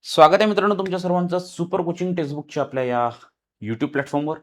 स्वागत आहे मित्रांनो तुमच्या सर्वांचं सुपर कोचिंग टेक्स्टबुकच्या आपल्या या यूट्यूब प्लॅटफॉर्मवर.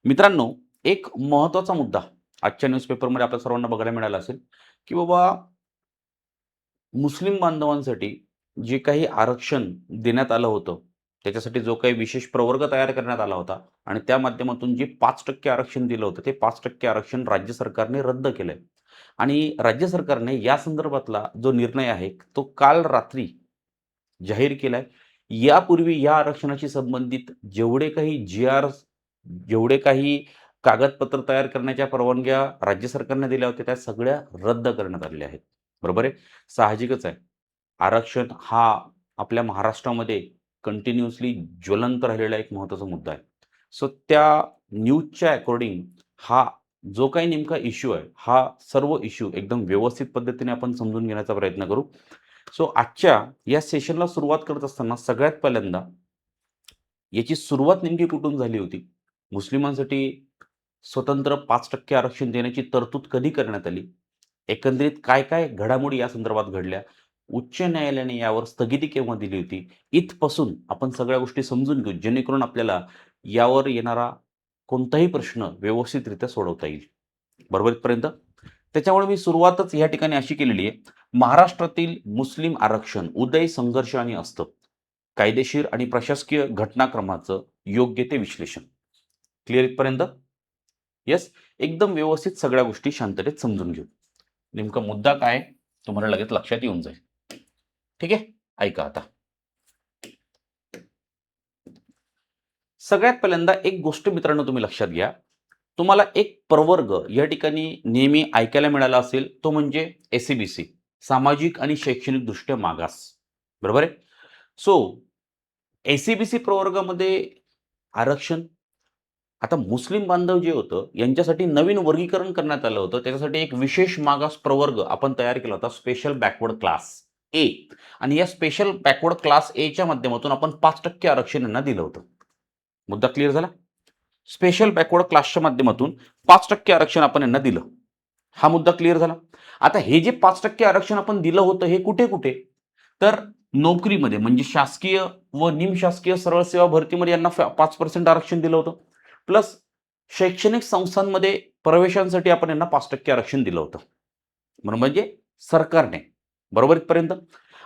मित्रांनो, एक महत्त्वाचा मुद्दा आजच्या न्यूजपेपरमध्ये आपल्या सर्वांना बघायला मिळाला असेल, की बाबा मुस्लिम बांधवांसाठी जे काही आरक्षण देण्यात आलं होतं, त्याच्यासाठी जो काही विशेष प्रवर्ग तयार करण्यात आला होता आणि त्या माध्यमातून जे 5% आरक्षण दिलं होतं, ते 5% आरक्षण राज्य सरकारने रद्द केलंय. आणि राज्य सरकारने या संदर्भातला जो निर्णय आहे, तो काल रात्री जाहीर केलाय. यापूर्वी या आरक्षणाशी संबंधित जेवढे काही जी-आर्स, जेवढे काही कागदपत्र तयार करण्याच्या परवानग्या राज्य सरकारने दिल्या होत्या, त्या सगळ्या रद्द करण्यात आलेल्या आहेत. बरोबर आहे? साहजिकच आहे. आरक्षण हा आपल्या महाराष्ट्रामध्ये कंटिन्युअसली ज्वलंत राहिलेला एक महत्त्वाचा मुद्दा आहे. सो त्या न्यूजच्या अकॉर्डिंग हा जो काही नेमका इश्यू आहे, हा सर्व इश्यू एकदम व्यवस्थित पद्धतीने आपण समजून घेण्याचा प्रयत्न करू. सो आजच्या या सेशनला सुरुवात करत असताना सगळ्यात पहिल्यांदा याची सुरुवात नेमकी कुठून झाली होती? मुस्लिमांसाठी स्वतंत्र 5% आरक्षण देण्याची तरतूद कधी करण्यात आली? एकंदरीत काय-काय घडामोडी या संदर्भात घडल्या? उच्च न्यायालयाने यावर स्थगिती केव्हा दिली होती? इथपासून आपण सगळ्या गोष्टी समजून घेऊ, जेणेकरून आपल्याला यावर येणारा कोणताही प्रश्न व्यवस्थितरित्या सोडवता येईल. बरोबर इथपर्यंत? त्याच्यामुळे मी सुरुवातच या ठिकाणी अशी केलेली आहे. महाराष्ट्रातील मुस्लिम आरक्षण, उदय, संघर्ष आणि अस्तं. कायदेशीर आणि प्रशासकीय घटनाक्रमाचं योग्य ते विश्लेषण. क्लिअर इथपर्यंत? येस. एकदम व्यवस्थित सगळ्या गोष्टी शांततेत समजून घेऊ. नेमका मुद्दा काय आहे? तुम्हाला लगेच लक्षात येऊन जाईल. ठीक आहे? ऐका आता. सगळ्यात पहिल्यांदा एक गोष्ट मित्रांनो तुम्ही लक्षात घ्या. तुम्हाला एक प्रवर्ग या ठिकाणी नेहमी ऐकायला मिळाला असेल, तो म्हणजे एस-सी-बी-सी, सामाजिक आणि शैक्षणिकदृष्ट्या मागास. बरोबर आहे? सो एस-सी-बी-सी प्रवर्गामध्ये आरक्षण, आता मुस्लिम बांधव जे होतं, यांच्यासाठी नवीन वर्गीकरण करण्यात आलं होतं. त्याच्यासाठी एक विशेष मागास प्रवर्ग आपण तयार केला होता, स्पेशल बॅकवर्ड क्लास ए. आणि या स्पेशल बॅकवर्ड क्लास एच्या माध्यमातून आपण 5% आरक्षण यांना दिलं होतं. मुद्दा क्लिअर झाला? स्पेशल बॅकवर्ड क्लासच्या माध्यमातून 5% आरक्षण आपण यांना दिलं. हा मुद्दा क्लिअर झाला. आता हे जे 5% आरक्षण आपण दिलं होतं, हे कुठे-कुठे? तर नोकरीमध्ये म्हणजे शासकीय व निमशासकीय सरळ सेवा भरतीमध्ये यांना 5% आरक्षण दिलं होतं. प्लस शैक्षणिक संस्थांमध्ये प्रवेशांसाठी आपण यांना 5% आरक्षण दिलं होतं. म्हणजे सरकारने. बरोबर इथपर्यंत?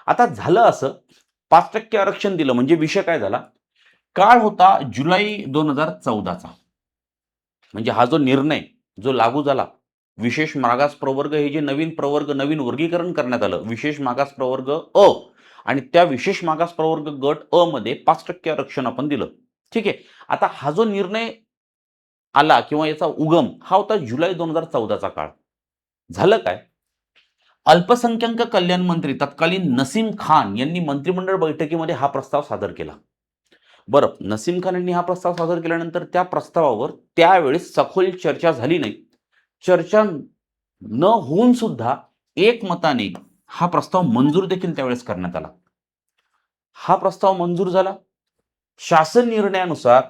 आता झालं असं, 5% आरक्षण दिलं म्हणजे विषय काय झाला? काळ होता जुलै 2014चा. म्हणजे हा जो निर्णय जो लागू झाला, विशेष मागास प्रवर्ग हे जे नवीन प्रवर्ग, नवीन वर्गीकरण करण्यात आलं, विशेष मागास प्रवर्ग अ आणि त्या विशेष मागास प्रवर्ग गट अ मध्ये 5% आरक्षण आपण दिलं. ठीक आहे. आता हा जो निर्णय आला किंवा याचा उगम हा होता जुलै 2014चा काळ. झालं काय? अल्पसंख्याक कल्याण मंत्री तत्कालीन नसीम खान यांनी मंत्रिमंडळ बैठकीमध्ये हा प्रस्ताव सादर केला. बरं, नसीम खान यांनी हा प्रस्ताव सादर केल्यानंतर त्या प्रस्तावावर त्यावेळेस सखोल चर्चा झाली नाही. चर्चा न होऊन सुद्धा एकमताने हा प्रस्ताव मंजूर देखील त्यावेळेस करण्यात आला. हा प्रस्ताव मंजूर झाला. शासन निर्णयानुसार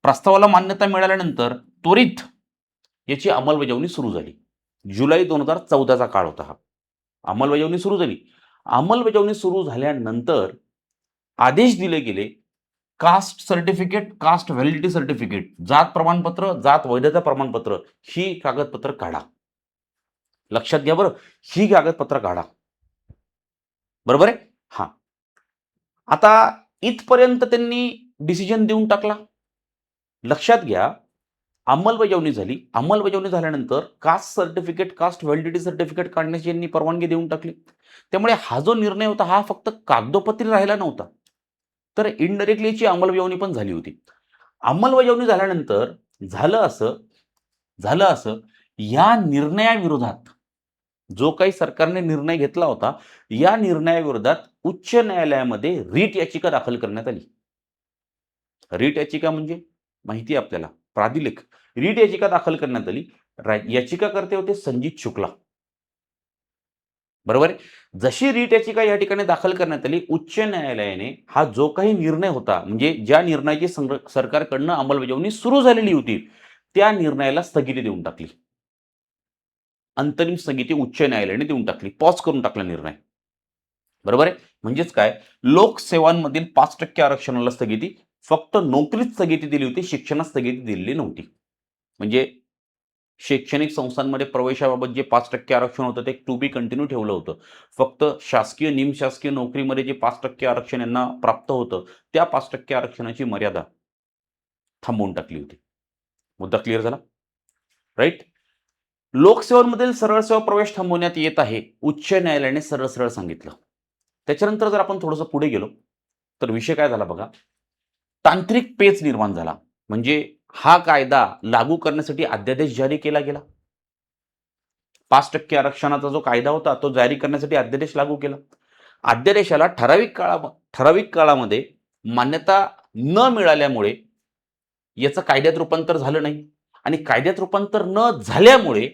प्रस्तावाला मान्यता मिळाल्यानंतर त्वरित याची अंमलबजावणी सुरू झाली. जुलै 2014चा काळ होता हा. अंमलबजावणी सुरू झाली. अंमलबजावणी सुरू झाल्यानंतर आदेश दिले गेले, caste certificate, caste validity certificate, जात प्रमाणपत्र, जात वैधता प्रमाणपत्र ही कागदपत्र काढा. लक्षात घ्या बरं, ही कागदपत्र काढा. बरोबर आहे? हां. आता इथपर्यंत त्यांनी डिसिजन देऊन टाकला. लक्षात घ्या, अंमलबजावणी झाली. अंमलबजावणी झाल्यानंतर caste certificate, caste validity certificate काढण्याची यांनी परवानगी देऊन टाकली. त्यामुळे हा जो निर्णय होता, हा फक्त कागदोपत्री राहिला नव्हता. तर इनडायरेक्टली याची अंमलबजावणी पण झाली होती. अंमलबजावणी झाल्यानंतर झालं असं झालं असं, या निर्णयाविरोधात जो काही सरकारने निर्णय घेतला होता, या निर्णयाविरोधात उच्च न्यायालयामध्ये रिट याचिका दाखल करण्यात आली. रिट याचिका म्हणजे माहिती आहे आपल्याला, प्राधिलेख. रिट याचिका दाखल करण्यात आली. याचिकाकर्ते होते संजीत शुक्ला. बरोबर आहे. जशी रिट याचिका या ठिकाणी दाखल करण्यात आली, उच्च न्यायालयाने हा जो काही निर्णय होता, म्हणजे ज्या निर्णयाची सरकारकडनं अंमलबजावणी सुरू झालेली होती, त्या निर्णयाला स्थगिती देऊन टाकली. अंतरिम स्थगिती उच्च न्यायालयाने देऊन टाकली. पॉज करून टाकला निर्णय. बरोबर आहे. म्हणजेच काय, लोकसेवांमधील 5% आरक्षणाला स्थगिती, फक्त नोकरीत स्थगिती दिली होती, शिक्षणात स्थगिती दिलेली नव्हती. म्हणजे शैक्षणिक संस्थांमध्ये प्रवेशाबाबत जे 5% आरक्षण होतं ते टू बी कंटिन्यू ठेवलं होतं. फक्त शासकीय, निमशासकीय नोकरीमध्ये जे 5% आरक्षण यांना प्राप्त होतं, त्या 5% आरक्षणाची मर्यादा थांबवून टाकली होती. मुद्दा क्लिअर झाला? राइट? लोकसेवांमधील सरळ सेवा प्रवेश थांबवण्यात येत आहे, उच्च न्यायालयाने सरळ-सरळ सांगितलं. त्याच्यानंतर जर आपण थोडंसं पुढे गेलो, तर विषय काय झाला बघा, तांत्रिक पेच निर्माण झाला. म्हणजे हा कायदा लागू करण्यासाठी अध्यादेश जारी केला गेला. 5% आरक्षणाचा जो कायदा होता, तो जारी करण्यासाठी अध्यादेश लागू केला. अध्यादेशाला ठराविक काळामध्ये मान्यता न मिळाल्यामुळे याचं कायद्यात रूपांतर झालं नाही आणि कायद्यात रूपांतर न झाल्यामुळे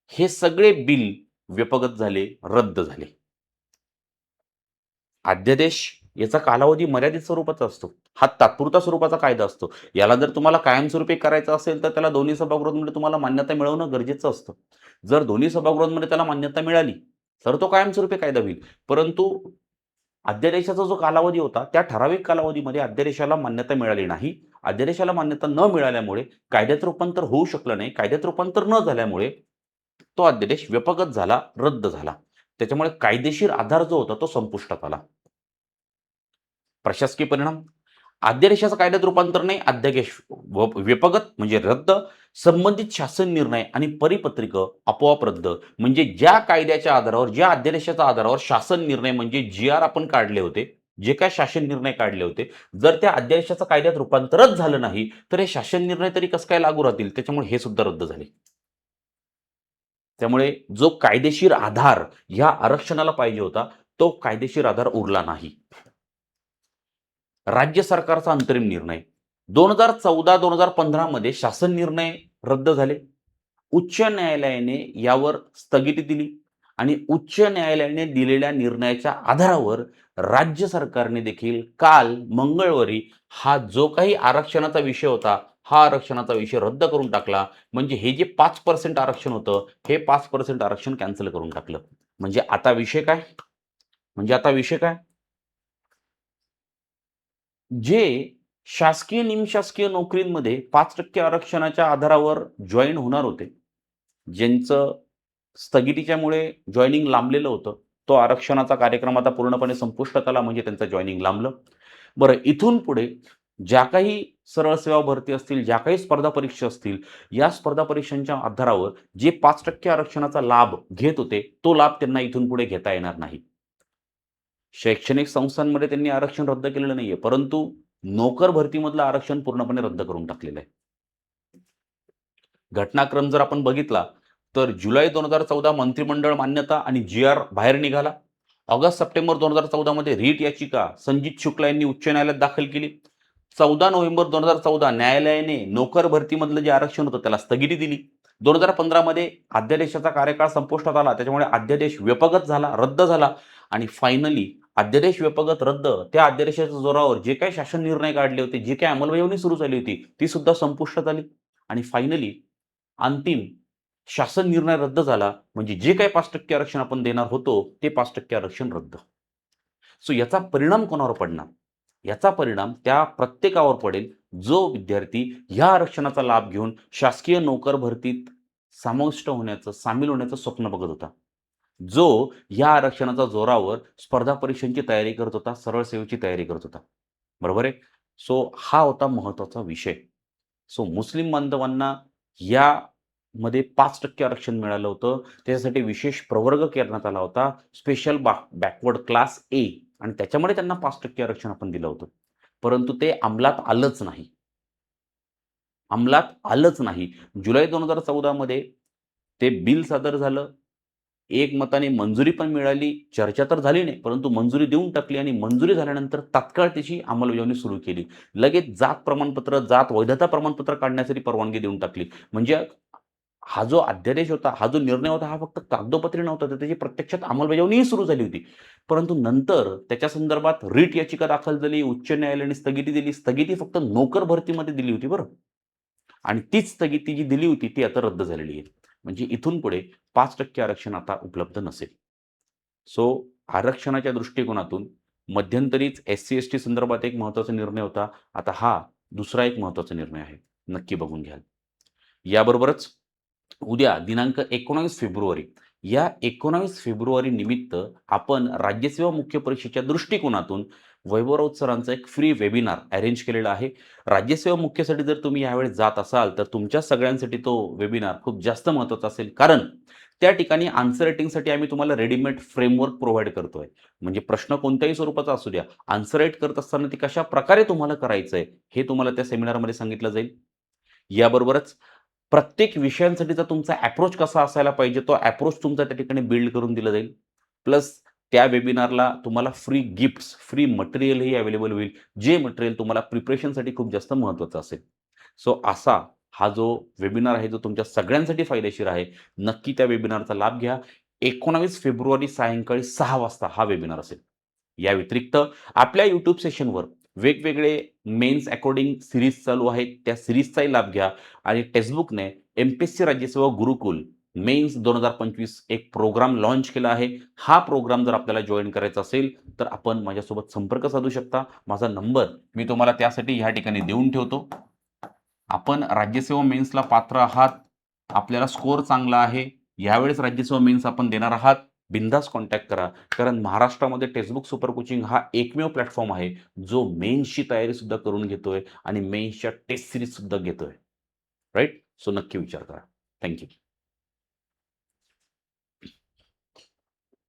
हे सगळे बिल व्यपगत झाले, रद्द झाले. अध्यादेश याचा कालावधी मर्यादित स्वरूपाचा असतो. हा तात्पुरता स्वरूपाचा कायदा असतो. याला जर तुम्हाला कायमस्वरूपी करायचं असेल, तर त्याला दोन्ही सभागृहांमध्ये तुम्हाला मान्यता मिळवणं गरजेचं असतं. जर दोन्ही सभागृहांमध्ये त्याला मान्यता मिळाली, तर तो कायमस्वरूपी कायदा होईल. परंतु अध्यादेशाचा जो कालावधी होता, त्या ठराविक कालावधीमध्ये अध्यादेशाला मान्यता मिळाली नाही. अध्यादेशाला मान्यता न मिळाल्यामुळे कायद्यात रूपांतर होऊ शकलं नाही. कायद्यात रूपांतर न झाल्यामुळे तो अध्यादेश व्यपगत झाला, रद्द झाला. त्याच्यामुळे कायदेशीर आधार जो होता तो संपुष्टात आला. प्रशासकीय परिणाम, अध्यादेशाचं कायद्यात रूपांतर नाही, अध्यादेश व्यपगत म्हणजे रद्द, संबंधित शासन निर्णय आणि परिपत्रिका आपोआप रद्द. म्हणजे ज्या कायद्याच्या आधारावर, ज्या अध्यादेशाच्या आधारावर शासन निर्णय म्हणजे जी-आर आपण काढले होते, जे काही शासन निर्णय काढले होते, जर त्या अध्यादेशाचं कायद्यात रूपांतरच झालं नाही, तर हे शासन निर्णय तरी कसं काय लागू राहतील? त्याच्यामुळे हे सुद्धा रद्द झाले. त्यामुळे जो कायदेशीर आधार ह्या आरक्षणाला पाहिजे होता, तो कायदेशीर आधार उरला नाही. राज्य सरकारचा अंतरिम निर्णय 2014-2015 मध्ये शासन निर्णय रद्द झाले. उच्च न्यायालयाने यावर स्थगिती दिली आणि उच्च न्यायालयाने दिलेल्या निर्णयाच्या आधारावर राज्य सरकारने देखील काल मंगळवारी हा जो काही आरक्षणाचा विषय होता, हा आरक्षणाचा विषय रद्द करून टाकला. म्हणजे हे जे 5% आरक्षण होतं, हे 5% आरक्षण कॅन्सल करून टाकलं. म्हणजे आता विषय काय? म्हणजे आता विषय काय? जे शासकीय, निमशासकीय नोकरींमध्ये 5% आरक्षणाच्या आधारावर जॉइन होणार होते, ज्यांचं स्थगितीच्यामुळे जॉइनिंग लांबलेलं होतं, तो आरक्षणाचा कार्यक्रम आता पूर्णपणे संपुष्टात आला म्हणजे त्यांचं जॉइनिंग लांबलं. बरं, इथून पुढे ज्या काही सरळ सेवा भरती असतील, ज्या काही स्पर्धा परीक्षा असतील, या स्पर्धा परीक्षांच्या आधारावर जे 5% आरक्षणाचा लाभ घेत होते, तो लाभ त्यांना इथून पुढे घेता येणार नाही. शैक्षणिक संस्थांमध्ये त्यांनी आरक्षण रद्द केलेलं नाहीये, परंतु नोकर भरतीमधलं आरक्षण पूर्णपणे रद्द करून टाकलेलं आहे. घटनाक्रम जर आपण बघितला, तर जुलै 2014 मंत्रिमंडळ मान्यता आणि जी-आर बाहेर निघाला. ऑगस्ट-सप्टेंबर 2014 मध्ये रीट याचिका संजीत शुक्ला यांनी उच्च न्यायालयात दाखल केली. 14 नोव्हेंबर 2014 न्यायालयाने नोकर भरतीमधलं जे आरक्षण होतं त्याला स्थगिती दिली. 2015 मध्ये अध्यादेशाचा कार्यकाळ संपुष्टात आला. त्याच्यामुळे अध्यादेश व्यपगत झाला, रद्द झाला आणि फायनली अध्यादेश व्यपगत रद्द, त्या अध्यादेशाच्या जोरावर जे काही शासन निर्णय काढले होते, जी काही अंमलबजावणी सुरू झाली होती, ती सुद्धा संपुष्टात आली आणि फायनली अंतिम शासन निर्णय रद्द झाला. म्हणजे जे काही 5% आरक्षण आपण देणार होतो, ते 5% आरक्षण रद्द. सो याचा परिणाम कोणावर पडणार? याचा परिणाम त्या प्रत्येकावर पडेल, जो विद्यार्थी ह्या आरक्षणाचा लाभ घेऊन शासकीय नोकर भरतीत समाविष्ट होण्याचं, सामील होण्याचं स्वप्न बघत होता. जो या आरक्षणाच्या जोरावर स्पर्धा परीक्षांची तयारी करत होता, सरळ सेवेची तयारी करत होता. बरोबर आहे? सो हा होता महत्त्वाचा विषय. सो मुस्लिम बांधवांना यामध्ये 5% आरक्षण मिळालं होतं. त्याच्यासाठी विशेष प्रवर्ग करण्यात आला होता. स्पेशल बॅकवर्ड क्लास ए आणि त्याच्यामुळे त्यांना 5% आरक्षण आपण दिलं होतं. परंतु ते अंमलात आलंच नाही. अंमलात आलंच नाही. जुलै 2014 मध्ये ते बिल सादर झालं. एकमताने मंजुरी पण मिळाली. चर्चा तर झाली नाही, परंतु मंजुरी देऊन टाकली आणि मंजुरी झाल्यानंतर तात्काळ त्याची अंमलबजावणी सुरू केली. लगेच जात प्रमाणपत्र, जात वैधता प्रमाणपत्र काढण्यासाठी परवानगी देऊन टाकली. म्हणजे हा जो अध्यादेश होता, हा जो निर्णय होता, हा फक्त कागदोपत्री नव्हता, तर त्याची प्रत्यक्षात अंमलबजावणीही सुरू झाली होती. परंतु नंतर त्याच्या संदर्भात रीट याचिका दाखल झाली. उच्च न्यायालयाने स्थगिती दिली. स्थगिती फक्त नोकर भरतीमध्ये दिली होती बरं. आणि तीच स्थगिती जी दिली होती, ती आता रद्द झालेली आहे. म्हणजे इथून पुढे 5% आरक्षण आता उपलब्ध नसेल. सो आरक्षणाच्या दृष्टिकोनातून मध्यंतरीच SC-ST संदर्भात एक महत्त्वाचा निर्णय होता. आता हा दुसरा एक महत्त्वाचा निर्णय आहे. नक्की बघून घ्याल. याबरोबरच उद्या दिनांक 19 फेब्रुवारी या 19 फेब्रुवारी निमित्त आपण राज्यसेवा मुख्य परीक्षेच्या दृष्टिकोनातून वैभवराव सरांचा एक फ्री वेबिनार अरेंज केलेला आहे. राज्यसेवा मुख्यसाठी जर तुम्ही यावेळेस जात असाल, तर तुमच्या सगळ्यांसाठी तो वेबिनार खूप जास्त महत्त्वाचा असेल. कारण त्या ठिकाणी आन्सर रायटिंगसाठी आम्ही तुम्हाला रेडीमेड फ्रेमवर्क प्रोव्हाईड करतोय. म्हणजे प्रश्न कोणत्याही स्वरूपाचा असू द्या, आन्सर राईट करत असताना ते कशाप्रकारे तुम्हाला करायचंय, हे तुम्हाला त्या सेमिनारमध्ये सांगितलं जाईल. याबरोबरच प्रत्येक विषयांसाठीचा तुमचा अप्रोच कसा असायला पाहिजे, तो अप्रोच तुमचा त्या ठिकाणी बिल्ड करून दिला जाईल. प्लस त्या वेबिनारला तुम्हाला फ्री गिफ्ट्स, फ्री मटेरियलही अवेलेबल होईल. जे मटेरियल तुम्हाला प्रिपरेशनसाठी खूप जास्त महत्त्वाचं असेल. सो असा हा जो वेबिनार आहे, जो तुमच्या सगळ्यांसाठी फायदेशीर आहे. नक्की त्या वेबिनारचा लाभ घ्या. 19 फेब्रुवारी सायंकाळी 6 वाजता हा वेबिनार असेल. या व्यतिरिक्त आपल्या YouTube सेशनवर वेगवेगळे मेन्स अकॉर्डिंग सीरीज चालू आहेत. त्या सीरीजचाही लाभ घ्या आणि टेक्स्टबुकने एम-पी-एस-सी राज्यसेवा गुरुकुल मेन्स 2025 एक प्रोग्राम लॉन्च केला आहे. हा प्रोग्राम जर आपल्याला जॉइन करायचा असेल, तर आपण माझ्यासोबत संपर्क साधू शकता. माझा नंबर मी तुम्हाला त्यासाठी ह्या ठिकाणी देऊन ठेवतो. आपण राज्यसेवा मेन्सला पात्र आहात. आपल्याला स्कोर चांगला आहे. यावेळेस राज्यसेवा मेन्स आपण देणार आहात. बिनधास्त कॉन्टॅक्ट करा. कारण महाराष्ट्रामध्ये टेक्स्टबुक सुपर कोचिंग हा एकमेव प्लॅटफॉर्म आहे, जो मेन्सची तयारीसुद्धा करून घेतोय आणि मेन्सच्या टेस्ट सीरीजसुद्धा घेतोय. राइट? सो नक्की विचार करा. Thank you.